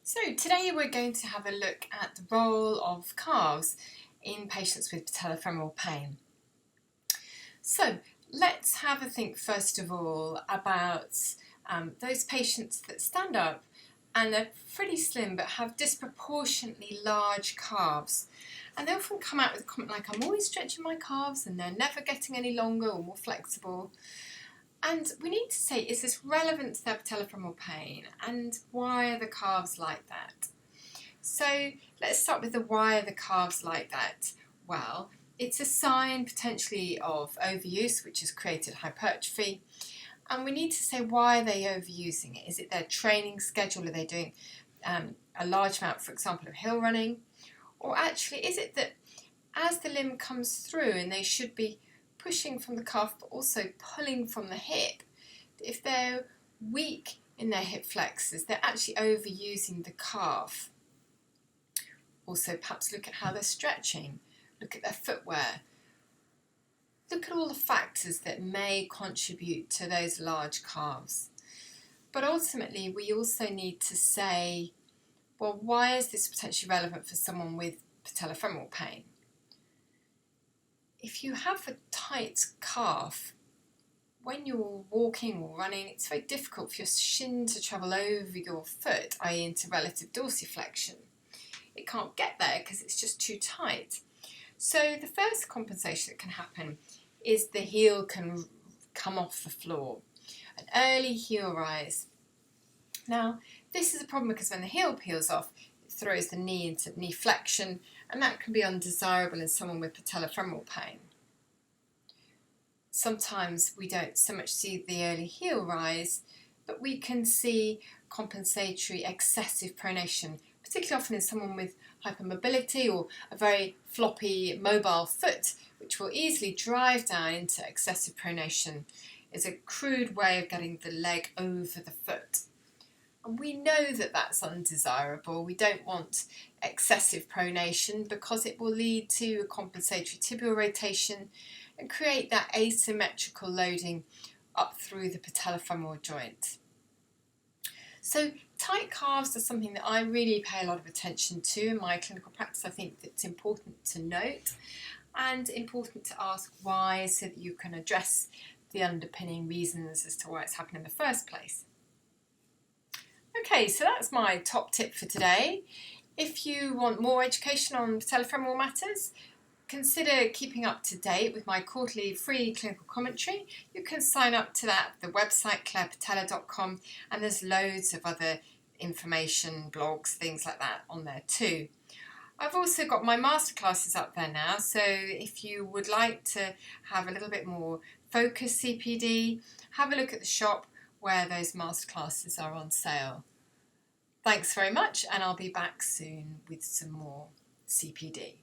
So today we're going to have a look at the role of calves in patients with patellofemoral pain. So let's have a think first of all about those patients that stand up and they're pretty slim but have disproportionately large calves. And they often come out with a comment like, I'm always stretching my calves and they're never getting any longer or more flexible. And we need to say, is this relevant to their patellofemoral pain and why are the calves like that? So let's start with the why are the calves like that? Well, it's a sign potentially of overuse, which has created hypertrophy. And we need to say, why are they overusing it? Is it their training schedule? Are they doing a large amount, for example, of hill running? Or actually, is it that as the limb comes through and they should be pushing from the calf but also pulling from the hip, if they're weak in their hip flexors, they're actually overusing the calf. Also, perhaps look at how they're stretching, look at their footwear, look at all the factors that may contribute to those large calves. But ultimately, we also need to say, well, why is this potentially relevant for someone with patellofemoral pain? If you have a tight calf, when you're walking or running, it's very difficult for your shin to travel over your foot, i.e. into relative dorsiflexion. It can't get there because it's just too tight. So the first compensation that can happen is the heel can come off the floor, an early heel rise. Now, this is a problem because when the heel peels off, it throws the knee into knee flexion, and that can be undesirable in someone with patellofemoral pain. Sometimes we don't so much see the early heel rise, but we can see compensatory excessive pronation, particularly often in someone with hypermobility or a very floppy mobile foot, which will easily drive down into excessive pronation. It's a crude way of getting the leg over the foot. And we know that that's undesirable. We don't want excessive pronation because it will lead to a compensatory tibial rotation and create that asymmetrical loading up through the patellofemoral joint. So tight calves are something that I really pay a lot of attention to in my clinical practice. I think it's important to note and important to ask why so that you can address the underpinning reasons as to why it's happened in the first place. Okay, so that's my top tip for today. If you want more education on patellofemoral matters, consider keeping up to date with my quarterly free clinical commentary. You can sign up to that at the website clairepatella.com, and there's loads of other information, blogs, things like that on there too. I've also got my masterclasses up there now, so if you would like to have a little bit more focused CPD, have a look at the shop where those masterclasses are on sale. Thanks very much, and I'll be back soon with some more CPD.